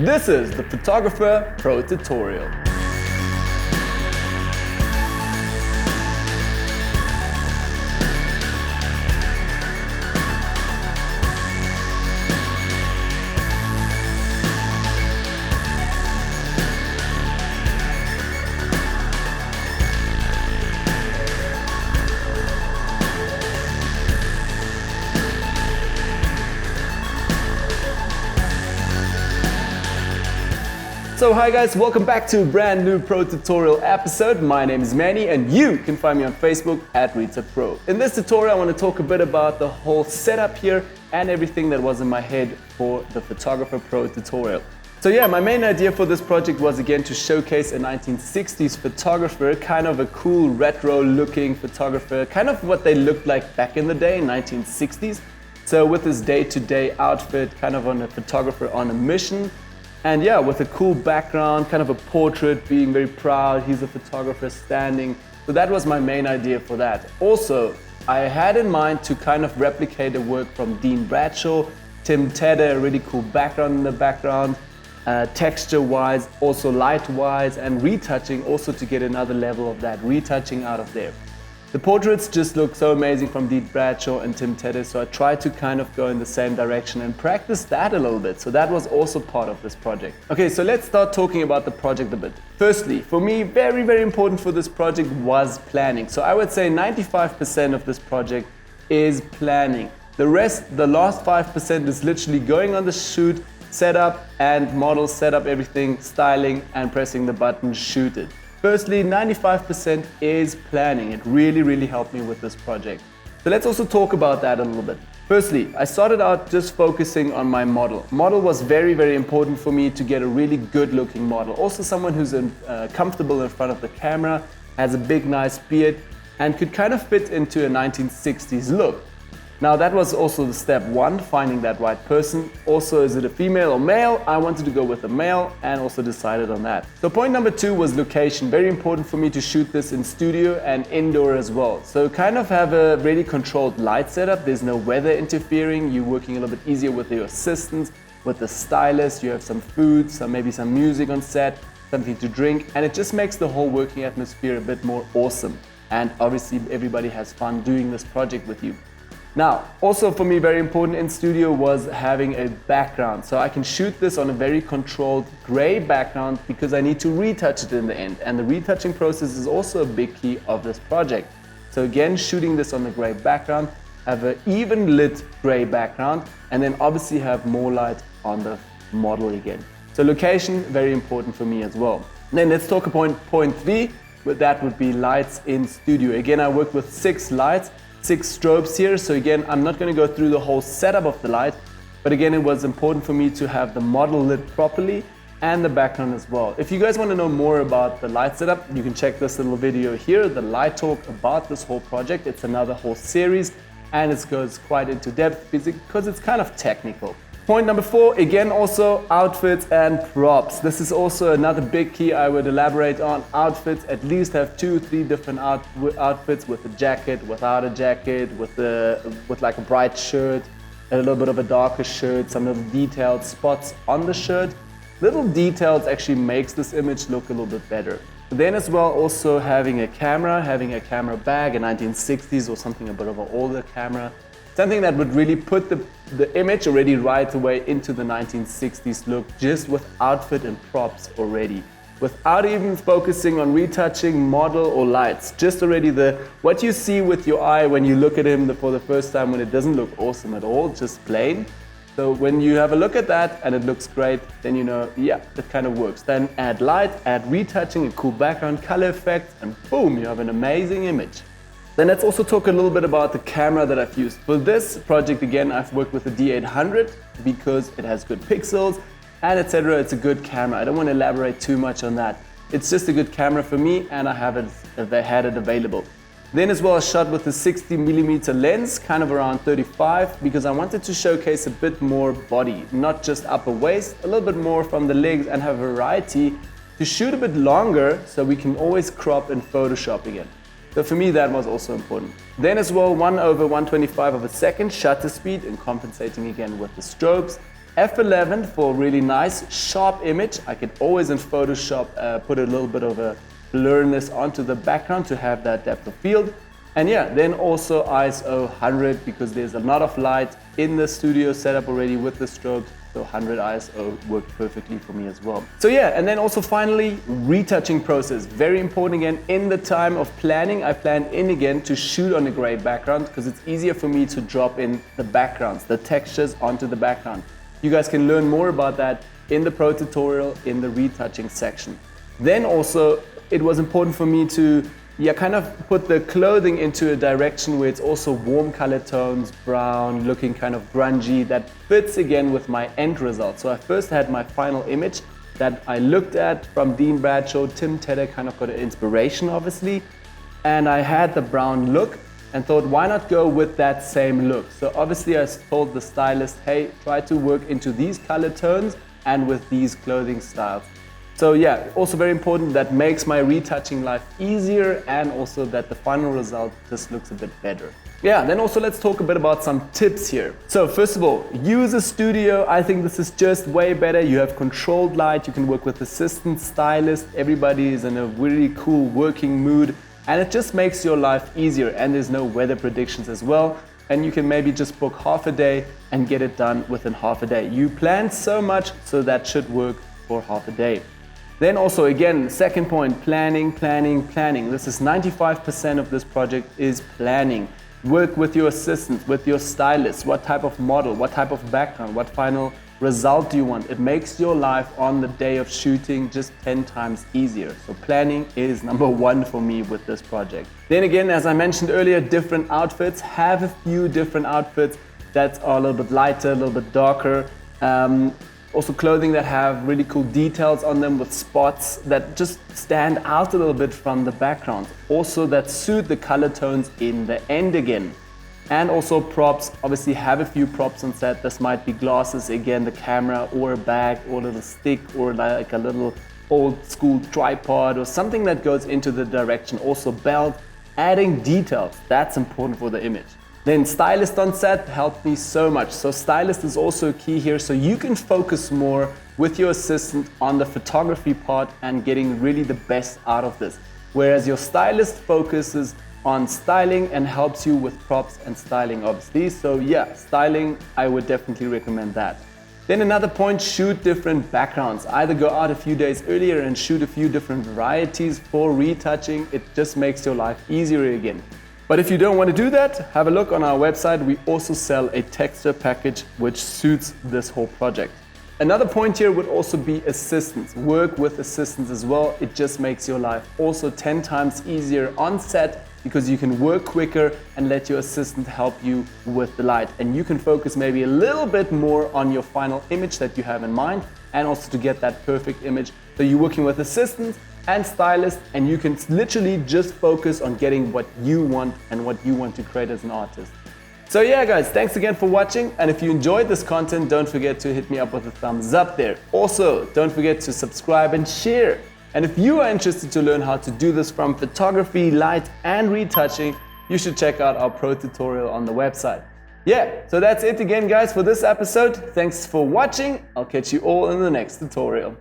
This is the Photographer Pro Tutorial. So hi guys, welcome back to a brand new Pro Tutorial episode. My name is Manny and you can find me on Facebook at Retutpro. In this tutorial I want to talk a bit about the whole setup here and everything that was in my head for the Photographer Pro Tutorial. So yeah, my main idea for this project was again to showcase a 1960s photographer, kind of a cool retro looking photographer, kind of what they looked like back in the day, 1960s. So with his day-to-day outfit, kind of on a photographer on a mission. And yeah, with a cool background, kind of a portrait, being very proud, he's a photographer standing. So that was my main idea for that. Also, I had in mind to kind of replicate a work from Dean Bradshaw, Tim Tedder, a really cool background in the background, texture-wise, also light-wise, and retouching also to get another level of that retouching out of there. The portraits just look so amazing from Dean Bradshaw and Tim Tedder, so I tried to kind of go in the same direction and practice that a little bit. So that was also part of this project. Okay, so let's start talking about the project a bit. Firstly, for me, very, very important for this project was planning. So I would say 95% of this project is planning. The rest, the last 5% is literally going on the shoot, setup and model, set up everything, styling and pressing the button, shoot it. Firstly, 95% is planning. It really helped me with this project. So let's also talk about that a little bit. Firstly, I started out just focusing on my model. Model was very important for me to get a really good looking model. Also someone who's comfortable in front of the camera, has a big nice beard and could kind of fit into a 1960s look. Now that was also the step one, finding that right person. Also, is it a female or male? I wanted to go with a male and also decided on that. So point number two was location. Very important for me to shoot this in studio and indoor as well. So kind of have a really controlled light setup. There's no weather interfering. You're working a little bit easier with your assistants, with the stylist. You have some food, maybe some music on set, something to drink. And it just makes the whole working atmosphere a bit more awesome. And obviously everybody has fun doing this project with you. Now, also for me very important in studio was having a background. So I can shoot this on a very controlled gray background because I need to retouch it in the end. And the retouching process is also a big key of this project. So again, shooting this on a gray background, have an even lit gray background, and then obviously have more light on the model again. So location, very important for me as well. Then let's talk about point three, that would be lights in studio. Again, I worked with 6 lights. 6 strobes here, so again I'm not going to go through the whole setup of the light, but again it was important for me to have the model lit properly and the background as well. If you guys want to know more about the light setup, you can check this little video here, the light talk about this whole project. It's another whole series and it goes quite into depth because it's kind of technical. Point number 4, again also outfits and props. This is also another big key I would elaborate on. Outfits, at least have 2-3 different outfits with a jacket, without a jacket, with like a bright shirt, a little bit of a darker shirt, some little detailed spots on the shirt. Little details actually makes this image look a little bit better. But then as well also having a camera bag, a 1960s or something, a bit of an older camera. Something that would really put the image already right away into the 1960s look, just with outfit and props already. Without even focusing on retouching, model or lights. Just already what you see with your eye when you look at him for the first time, when it doesn't look awesome at all, just plain. So when you have a look at that and it looks great, then you know, yeah, it kind of works. Then add light, add retouching, a cool background, color effect, and boom, you have an amazing image. Then let's also talk a little bit about the camera that I've used. For this project, again, I've worked with the D800 because it has good pixels and etc. It's a good camera. I don't want to elaborate too much on that. It's just a good camera for me and I had it available. Then as well, I shot with a 60mm lens, kind of around 35, because I wanted to showcase a bit more body, not just upper waist, a little bit more from the legs and have variety to shoot a bit longer so we can always crop in Photoshop again. So for me, that was also important. Then as well, 1/125 of a second shutter speed and compensating again with the strobes. F11 for a really nice, sharp image. I could always in Photoshop put a little bit of a blurriness onto the background to have that depth of field. And yeah, then also ISO 100 because there's a lot of light in the studio setup already with the strobes. So 100 ISO worked perfectly for me as well. So yeah, and then also finally, retouching process. Very important again, in the time of planning, I plan in again to shoot on a gray background because it's easier for me to drop in the backgrounds, the textures onto the background. You guys can learn more about that in the pro tutorial in the retouching section. Then also, it was important for me to kind of put the clothing into a direction where it's also warm color tones, brown, looking kind of grungy, that fits again with my end result. So I first had my final image that I looked at from Dean Bradshaw, Tim Tedder kind of got an inspiration obviously, and I had the brown look and thought, why not go with that same look? So obviously I told the stylist, hey, try to work into these color tones and with these clothing styles. So yeah, also very important, that makes my retouching life easier and also that the final result just looks a bit better. Yeah, then also let's talk a bit about some tips here. So first of all, use a studio. I think this is just way better. You have controlled light, you can work with assistant stylist, everybody is in a really cool working mood and it just makes your life easier, and there's no weather predictions as well. And you can maybe just book half a day and get it done within half a day. You planned so much, so that should work for half a day. Then also again, second point, planning. This is 95% of this project is planning. Work with your assistant, with your stylist, what type of model, what type of background, what final result do you want. It makes your life on the day of shooting just 10 times easier. So planning is number one for me with this project. Then again, as I mentioned earlier, different outfits. Have a few different outfits that are a little bit lighter, a little bit darker. Also clothing that have really cool details on them with spots that just stand out a little bit from the background. Also that suit the color tones in the end again. And also props, obviously have a few props on set. This might be glasses, again, the camera or a bag or a little stick or like a little old school tripod or something that goes into the direction. Also belt, adding details, that's important for the image. Then stylist on set helped me so much. So stylist is also key here, so you can focus more with your assistant on the photography part and getting really the best out of this. Whereas your stylist focuses on styling and helps you with props and styling obviously. So yeah, styling, I would definitely recommend that. Then another point, shoot different backgrounds. Either go out a few days earlier and shoot a few different varieties for retouching. It just makes your life easier again. But if you don't want to do that, have a look on our website. We also sell a texture package which suits this whole project. Another point here would also be assistants. Work with assistants as well. It just makes your life also 10 times easier on set because you can work quicker and let your assistant help you with the light. And you can focus maybe a little bit more on your final image that you have in mind and also to get that perfect image. So you're working with assistants and stylist, and you can literally just focus on getting what you want and what you want to create as an artist. So yeah guys, thanks again for watching, and if you enjoyed this content, don't forget to hit me up with a thumbs up there. Also, don't forget to subscribe and share. And if you are interested to learn how to do this from photography, light and retouching, you should check out our pro tutorial on the website. Yeah, so that's it again guys for this episode. Thanks for watching. I'll catch you all in the next tutorial.